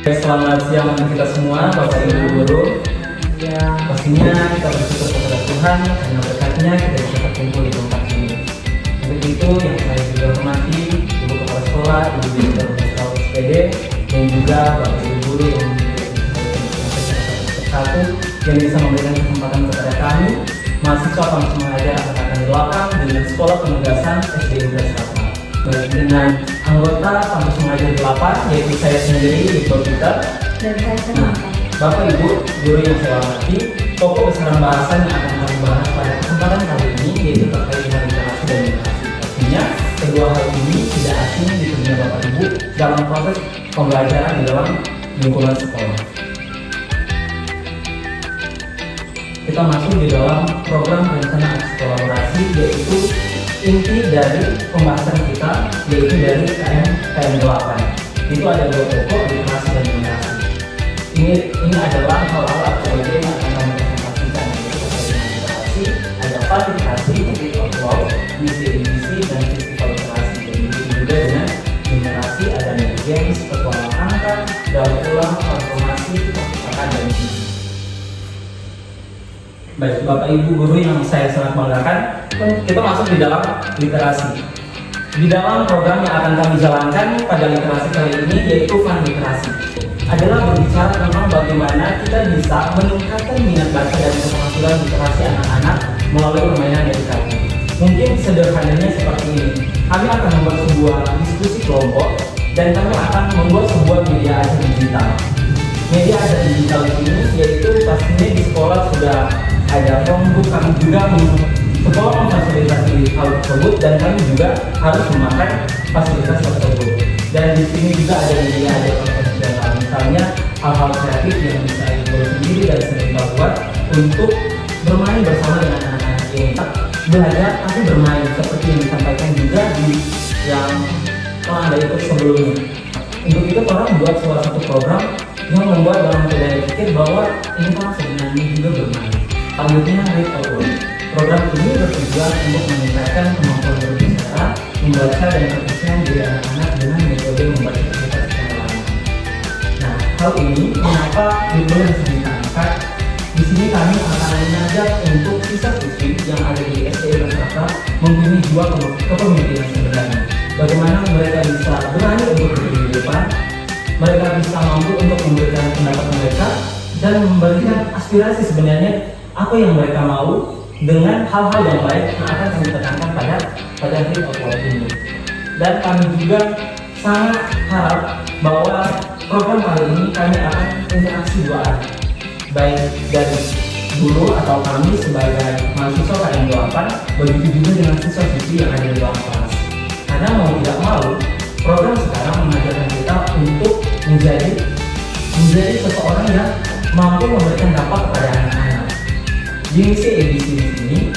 Selamat siang kita semua, Bapak Ibu guru. Ya, pastinya kita bersyukur kepada Tuhan karena berkatnya kita bisa berkumpul di tempat ini. Untuk itu yang saya juga hormati Ibu Kepala Sekolah, Ibu Direktur Sekolah SPD, dan juga Bapak Ibu guru yang satu yang bisa memberikan kesempatan kepada kami mahasiswa kampus mengajar angkatan 8 dengan Sekolah Penugasan SD Indra Sapa. Dengan anggota kampus mengajar 8 yaitu saya sendiri Iqbal Peter dan saya Samantha. Bapak Ibu guru yang saya hormati, pokok besaran bahasan yang akan kami bahas pada kesempatan kali ini yaitu terkait dengan literasi dan literasi. Pastinya kedua hal ini tidak asing di dunia Bapak Ibu dalam proses pembelajaran di dalam lingkungan sekolah. Kita masuk di dalam program rencana aksi kolaborasi, yaitu inti dari pembahasan kita yaitu dari KM 8. Itu ada dua pokok, literasi dan literasi. Ini adalah hal-hal aktual yang akan kami presentasikan, yaitu literasi, ada kualifikasi, upload, misi dan festival literasi. Dan begitu juga dengan literasi ada games, petualang angka, daur ulang, transformasi, perpustakaan dan misi. Baik, Bapak Ibu guru yang saya sangat banggakan, kita masuk di dalam literasi. Di dalam program yang akan kami jalankan pada literasi kali ini yaitu fun literasi adalah berbicara tentang bagaimana kita bisa meningkatkan minat baca dan keterampilan literasi anak-anak melalui permainan edukasi. Mungkin sederhananya seperti ini. Kami akan membuat sebuah diskusi kelompok dan kami akan membuat sebuah media ajar digital. Media ajar digital ini yaitu pastinya di sekolah sudah ada Chromebook, kami juga sekolah memfasilitasi hal tersebut dan kami juga harus memakai fasilitas tersebut. Dan di sini juga ada media ajar profesional, misalnya hal-hal kreatif yang bisa Ibu sendiri dan sering kita buat untuk bermain bersama dengan anak-anak ini. Belajar tapi bermain seperti yang disampaikan juga di yang telah ada ikut sebelumnya. Untuk itu orang buat salah satu program yang membuat dalam daya pikir bahwa ini kan sebenarnya juga bermain. Selanjutnya Read Aloud. Program ini bertujuan untuk meningkatkan kemampuan berbicara, membaca dan percakapan dari anak-anak dengan metode membaca cerita secara lama. Nah, hal ini kenapa judul yang sedang kita angkat? Di sini kami akan mengajak untuk siswa-siswi yang ada di SD Jakarta mempunyai jiwa kepemimpinan sebenarnya. Bagaimana mereka bisa berani untuk berdiri di depan, mereka bisa mampu untuk memberikan pendapat mereka dan memberikan aspirasi sebenarnya apa yang mereka mau dengan hal-hal yang baik yang akan kami tekankan pada Read Aloud ini. Dan kami juga sangat harap bahwa program kali ini kami akan interaksi dua arah, baik dari guru atau kami sebagai mahasiswa KM 8, begitu juga dengan siswa-siswi yang ada di dalam kelas. Karena mau tidak mau, program sekarang mengajarkan kita untuk menjadi seseorang yang mampu memberikan dampak kepada anak-anak. Di misi edisi ini,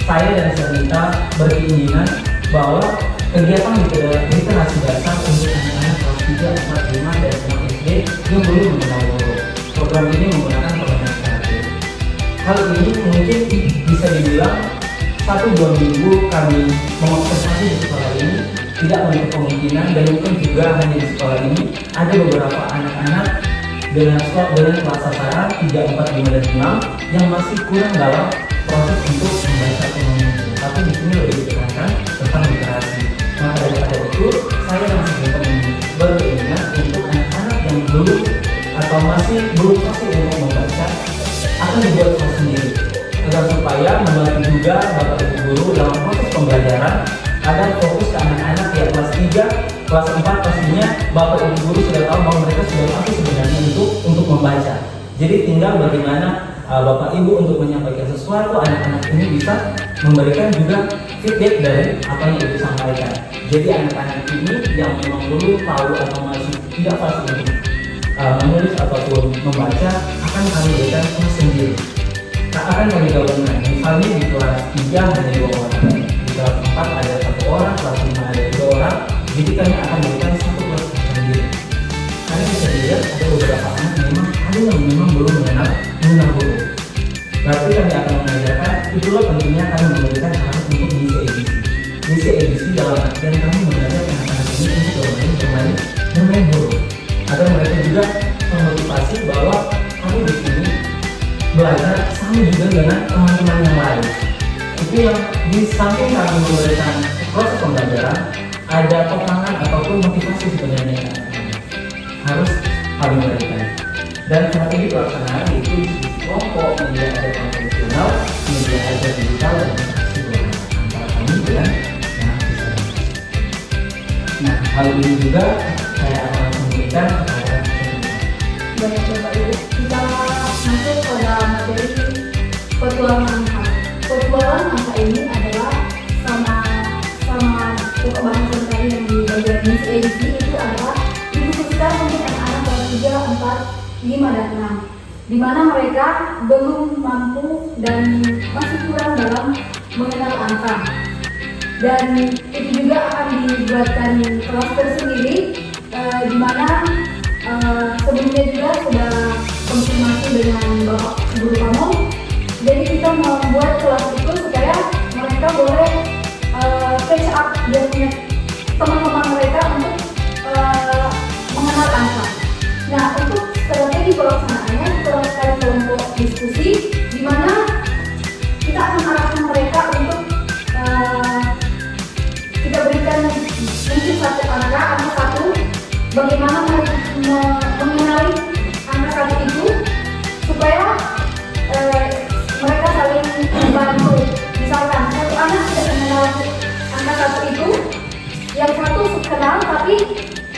saya dan Samantha berkeinginan bahwa kegiatan literasi dasar untuk anak-anak kelas 3, 4, 5, dan 6 SD yang belum mengenal guru. Program ini menggunakan permainan kreatif. Hal ini mungkin bisa dibilang 1-2 minggu kami mengobservasi di sekolah ini tidak menutup kemungkinan, dan mungkin juga hanya di sekolah ini ada beberapa anak-anak dengan kelas sasaran 3, 4, 5, dan 6 yang masih kurang dalam proses untuk membaca ekonomi. Tapi di sini lebih ditekankan tentang literasi. Maka daripada itu, saya masih berkeinginan untuk anak-anak yang belum atau masih belum pasti untuk membaca akan dibuat kelas sendiri, agar supaya membantu juga Bapak Ibu guru dalam proses pembelajaran agar fokus ke anak-anak ya kelas 3, kelas 4 pastinya Bapak Ibu guru sudah tahu bahwa mereka sudah pasti sebenarnya untuk membaca. Jadi tinggal bagaimana Bapak Ibu untuk menyampaikan sesuatu, anak-anak ini bisa memberikan juga feedback dari apa yang Ibu sampaikan. Jadi anak-anak ini yang memang belum tahu atau masih tidak pasti untuk menulis ataupun membaca akan kami berikan kelas sendiri. Akan kami gabungkan. Misalnya di kelas 3 hanya 2 orang, di kelas 4 ada 1 orang, kelas 5 ada 2 orang. Jadi kami akan berikan satu kelas sendiri. Karena bisa dilihat ada beberapa anak yang memang belum mengenal guru. Berarti kami akan mengajarkan, itulah pentingnya kami memberikan anak untuk misi edisi. Misi edisi dalam artian kami mengajar anak-anak ini untuk bermain guru, agar mereka dengan teman-teman yang lain. Itu yang di samping kami memberikan proses pembelajaran, ada peperangan ataupun motivasi sebenarnya yang harus kami berikan. Dan strategi pelaksanaan itu kelompok media ajar konvensional, media ajar digital, dan antara kami dengan mahasiswa. Nah, hal ini juga saya akan memberikan kepada Baik Bapak Ibu, kita masuk pada materi petualangan angka. Petualangan angka ini adalah sama pokok bahasan tadi yang di bagian misi edisi itu adalah dikhususkan untuk anak-anak kelas 3, 4, 5, dan 6, di mana mereka belum mampu dan masih kurang dalam mengenal angka. Dan itu juga akan dibuatkan kelas tersendiri, di mana sebelumnya juga sudah konfirmasi dengan Bapak Guru kamu. Jadi kita membuat kelas itu supaya mereka boleh catch up dengan teman-teman mereka untuk mengenal angka. Nah, untuk strategi pelaksanaannya kita lakukan kelompok diskusi, di mana kita akan arahkan mereka untuk kita berikan mungkin satu angka satu, bagaimana mereka mengenali angka satu itu supaya mereka saling membantu. Misalkan satu anak tidak mengenal angka satu itu, yang satu kenal tapi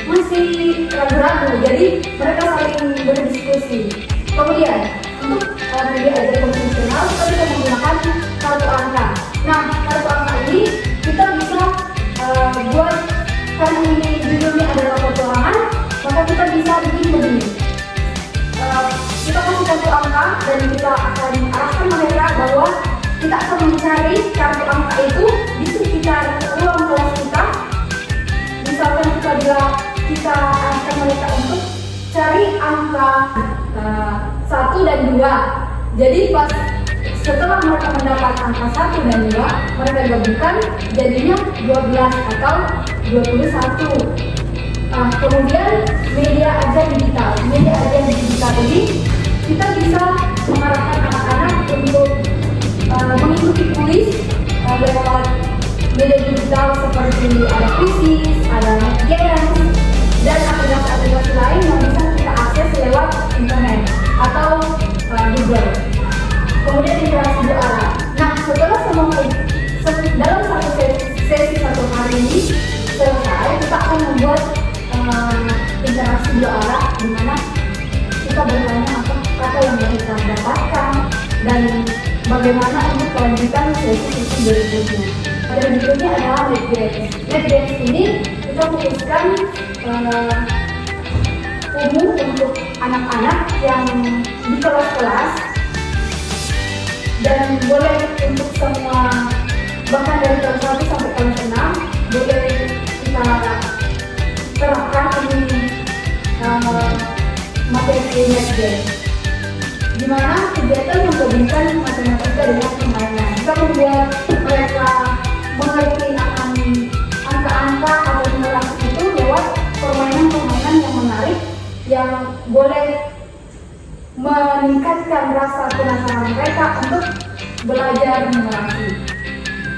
masih ragu-ragu, jadi mereka saling berdiskusi. Kemudian untuk media ajar konvensional kita bisa menggunakan kartu angka. Nah, kartu angka ini kita bisa buat, karena ini judulnya adalah petualangan, maka kita bisa bikin begini. Kita kasih kartu angka dan kita akan arahkan mereka bahwa kita akan mencari kartu angka itu di sekitar ruang kelas kita. Misalkan kita arahkan mereka untuk cari angka 1 dan 2. Jadi pas setelah mereka mendapat angka 1 dan 2, mereka gabungkan jadinya 12 atau 21. Kemudian media ajar digital. Media ajar digital ini kita bisa mengarahkan anak-anak untuk mengikuti kuis lewat media digital seperti ada Quizizz, ada Games, dan aplikasi-aplikasi lain yang bisa kita akses lewat internet atau Google. Kemudian interaksi dua arah. Nah, setelah dalam satu sesi satu hari ini selesai, kita akan membuat interaksi dua arah, di mana kita bertanya apa yang kita dapatkan dan bagaimana untuk kelanjutan sesi berikutnya. Dan berikutnya adalah Lab Games. Lab Games ini kita fokuskan umum untuk anak-anak yang di kelas-kelas, dan boleh untuk semua, bahkan dari kelas 1 sampai kelas 6 boleh kita terapkan ini materi Lab Games, di mana kegiatan menggabungkan matematika dengan permainan. Kita membuat mereka mengerti akan angka-angka atau numerasi itu lewat permainan-permainan yang menarik yang boleh meningkatkan rasa penasaran mereka untuk belajar numerasi.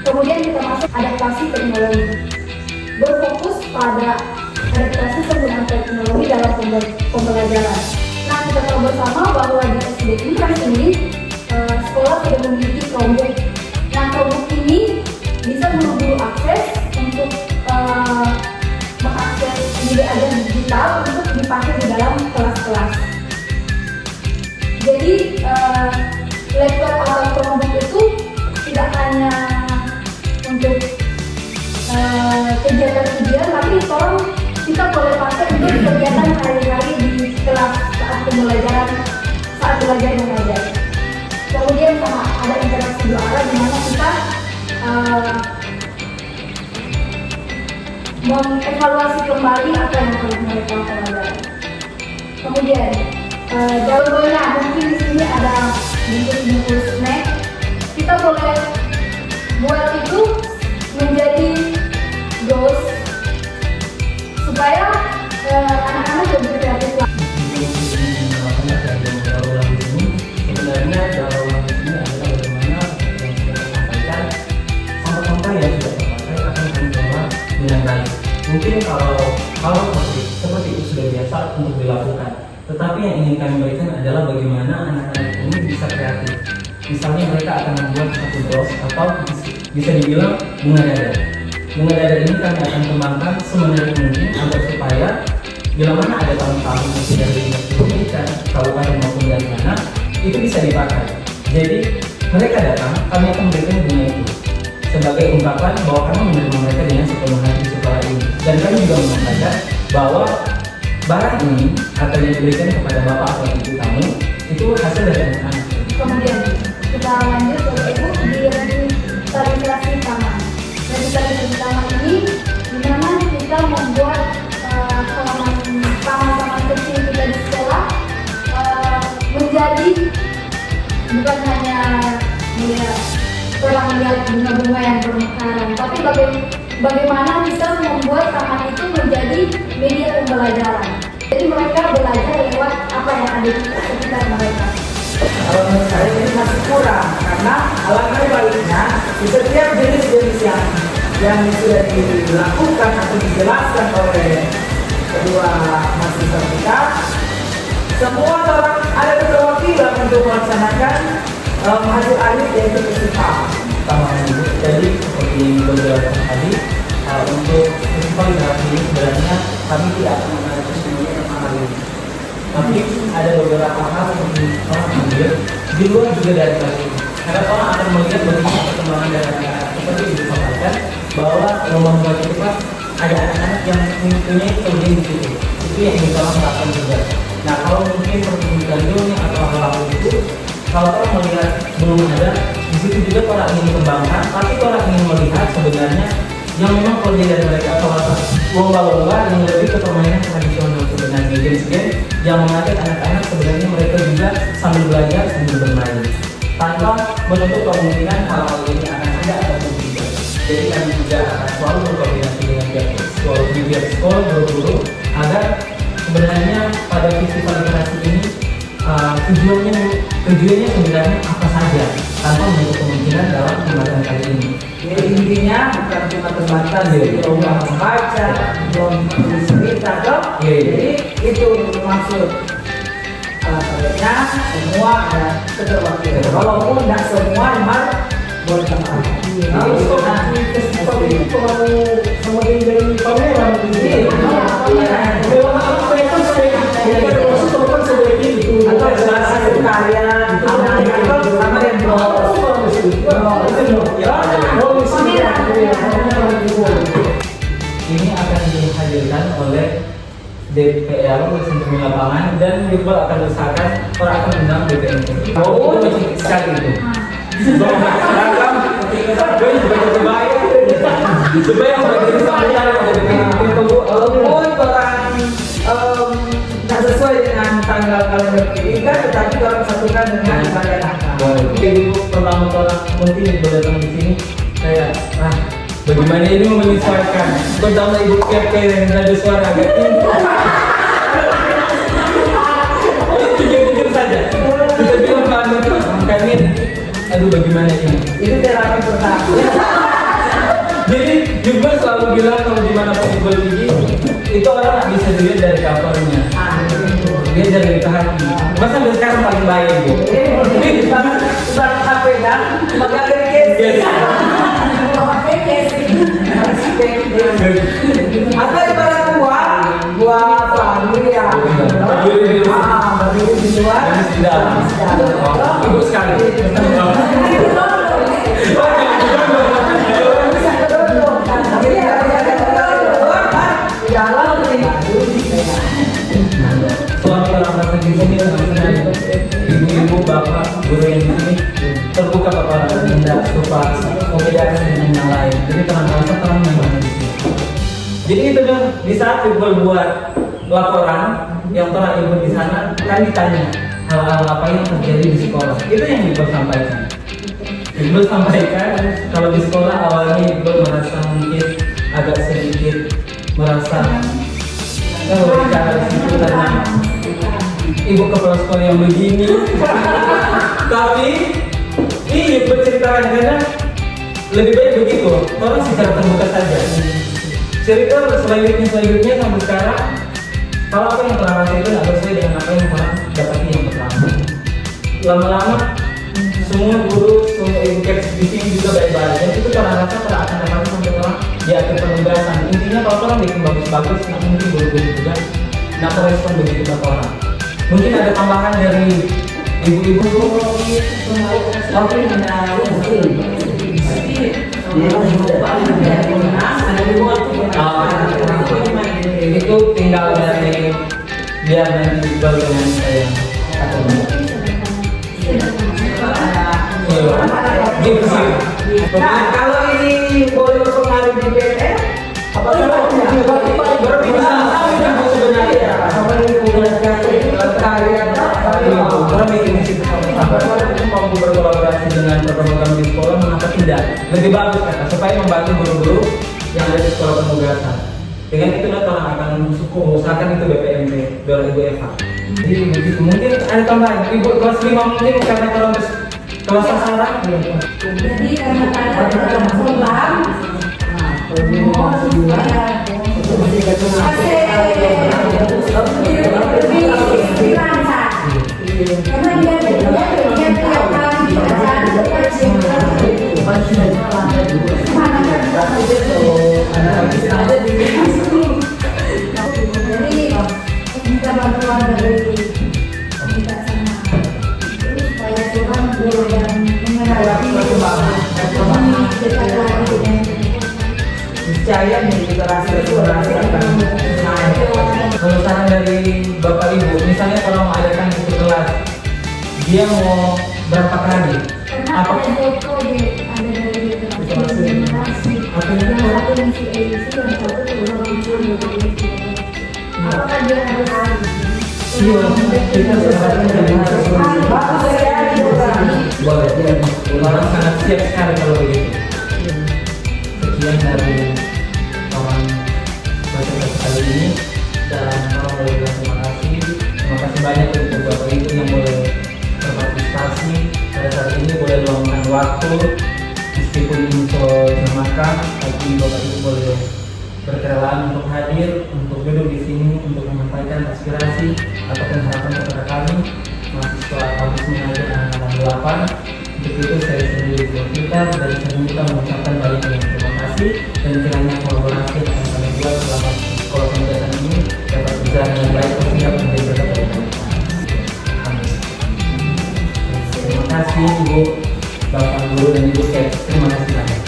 Kemudian kita masuk adaptasi teknologi, berfokus pada adaptasi penggunaan teknologi dalam pembelajaran. Nah, kita tahu bersama bahwa di SD Impres ini sekolah sudah memiliki Chromebook. Nah, Chromebook ini bisa guru-guru akses untuk mengakses media ajar digital untuk dipakai di dalam kelas-kelas. Jadi laptop atau Chromebook itu tidak hanya untuk kegiatan-kegiatan, tapi kita boleh pakai untuk kegiatan hari-hari di kelas saat belajar mengajar. Kemudian sama ada interaksi dua arah, di mana kita mengevaluasi kembali apa yang telah mereka pelajari. Kemudian jawabannya mungkin di sini ada bungkus-bungkus snack. Kita boleh buat itu menjadi goals supaya anak-anak lebih kreatif. Sebenarnya daur ulang di sini adalah lain. Mungkin kalau seperti itu sudah biasa untuk dilakukan. Tetapi yang ingin kami berikan adalah bagaimana anak-anak ini bisa kreatif. Misalnya mereka akan membuat satu bros atau bisa dibilang bunga dada. Bunga dada ini kami akan kembangkan semenarik mungkin agar supaya bila mana ada tamu-tamu yang tidak dari Indonesia, kabupaten maupun dari mana, itu bisa dipakai. Jadi mereka datang, kami akan memberikan bunga itu sebagai ungkapan bahwa kami menerima mereka dengan sepenuh hati di sekolah ini. Dan kami juga menyampaikan bahwa barang ini akan diberikan kepada bapak atau ibu tamu itu hasil dari anak-anak. Kemudian kita lanjut ke Ibu di revitalisasi taman. Revitalisasi taman ini dimana kita membuat taman-taman kecil kita di sekolah menjadi bukan hanya melihat bunga-bunga yang bermekaran, tapi bagaimana bisa membuat taman itu menjadi media pembelajaran. Jadi mereka belajar lewat apa yang ada di sekitar mereka. Kalau menurut saya ini masih kurang, karena alangkah baiknya di setiap jenis-jenis yang sudah dilakukan atau dijelaskan oleh kedua mahasiswa kita, semua orang ada keterwakilan untuk melaksanakan hasil akhir yaitu festival. Jadi seperti yang beberapa tadi, untuk festival literasi ini sebenarnya kami tidak akan mengajarkan semuanya tentang hal ini. Tapi ada beberapa hal seperti orang ambil di luar juga dari kelas ini. Karena orang akan melihat bagaimana perkembangan dari anak-anak. Seperti yang disampaikan bahwa lomba membaca cepat ada anak-anak yang mempunyai kelebihan di situ. Itu yang ingin orang lakukan juga. Nah kalau mungkin pertunjukan dunia atau hal-hal itu, kalau orang melihat belum ada, di situ juga orang ingin kembangkan. Tapi orang ingin melihat sebenarnya yang memang kelebihan dari mereka atau lomba-lomba yang lebih ke permainan tradisional sebenarnya, game-game yang mengajak anak-anak sebenarnya mereka juga sambil belajar sambil bermain tanpa menutup kemungkinan hal-hal ini akan ada ataupun tidak. Jadi kami juga akan selalu berkoordinasi dengan pihak sekolah, guru-guru agar sebenarnya pada festival literasi ini tujuannya sebenarnya apa saja tanpa menutup kemungkinan dalam pembahasan kali ini. Jadi intinya bukan cuma terbatas di lomba membaca, lomba menulis cerita, toh. Jadi itu maksud. Alasannya semua ada keterwakilan. Walaupun tidak semua memang boleh sama. Festival itu kalau kemudian dari pameran itu, atau satu karya sama yang ini akan dihadirkan oleh DPR Sentral Lapangan dan Iqbal akan usahakan orang akan undang BPNP. Oh, itu sekali itu. Ragam, gue juga terbayang. Supaya bagi saya walaupun orang tidak sesuai dengan tanggal kalender pendidikan, tetapi orang satukan dengan ibadah nakal. Ibu pertama orang mungkin ibu datang di sini kayak bagaimana ini menyesuaikan. Pertama ibu kayak nada suara agak tinggi. Jujur saja. Kita bilang kami, aduh bagaimana ini? Itu terapi pertama. Jadi juga selalu bilang kalau dimana pun tinggi itu orang nggak bisa dilihat dari covernya. Dia dari hati. Masa sampai sekarang paling baik bu. Ini ibarat HP kan, maka dari case. Atau ibarat buah family ya. Berdiri di luar. Ibu sekali. Suami orang datang di sini ibu-ibu, bapak, guru yang di sini terbuka kepada tindak suka membedakan dengan yang lain. Jadi terang yang mana di sini. Jadi itu kan di saat Iqbal buat laporan yang orang ibu di sana kan ditanya hal-hal apa yang terjadi di sekolah. Itu yang Iqbal sampaikan. Iqbal sampaikan kalau di sekolah awalnya Iqbal merasa mungkin agak sedikit merasa bicara di situ tentang ibu kepala sekolah yang begini. Tapi ini berceritakan karena lebih baik begitu. Orang secara terbuka saja. cerita selanjutnya sampai sekarang, kalau apa yang telah rasa itu nggak sesuai dengan apa yang telah dapati yang pertama. Lama-lama semua guru, semua ibu caps di sini juga baik-baik, dan itu telah rasa telah akan dapat sampai telah di akhir penugasan. Intinya kalau orang bikin bagus-bagus, nah mungkin guru-guru juga nggak merespon begitu ke orang. Mungkin ada tambahan dari ibu-ibu. Itu tinggal dari biar nanti baru dengan saya atau Nah, kalau ini boleh berpengaruh di PNS, apa mampu berkolaborasi dengan program-program di sekolah, mengapa tidak? Lebih bagus kata, supaya membantu guru-guru yang ada di sekolah penugasan. Dengan itu telah akan mengusahakan itu BPMP dari Ibu Eva. Jadi begitu. Mungkin ada tambahan. Ibu kelas 5 mungkin karena kalau kelas sasaran. Jadi karena ada program karena dia tiap kali jadi minta bantuan dari kita sama supaya Tuhan guru yang mengenali dekat lagi dengan Niscaya nih literasi akan naik. Kalau saran dari Bapak Ibu, misalnya kalau mengadakan itu kelas, dia mau berapa kali? karena ada dua proyek, ada dari literasi generasi, yang satu misi edisi, yang satu program muncul apakah dia harus Iya, kita sebenarnya boleh. Orang sangat siap sekali kalau begitu. Sekian dari orang baca kali ini, dan orang boleh bilang terima kasih. Terima kasih banyak untuk Bapak Ibu yang boleh berpartisipasi pada saat ini, boleh luangkan waktu meskipun info makan, tapi Bapak Ibu boleh berkerelaan untuk hadir, untuk duduk di sini, untuk menyampaikan aspirasi ataupun harapan kepada kami mahasiswa kampus mengajar angkatan 8. Untuk itu saya sendiri kita dan saya mengucapkan banyak terima kasih, dan kiranya kolaborasi yang akan kami buat selama sekolah penugasan ini dapat berjalan dengan baik sehingga menjadi berkat bagi kita. Amin. Terima kasih Ibu, Bapak Guru dan Ibu Kek. Terima kasih banyak.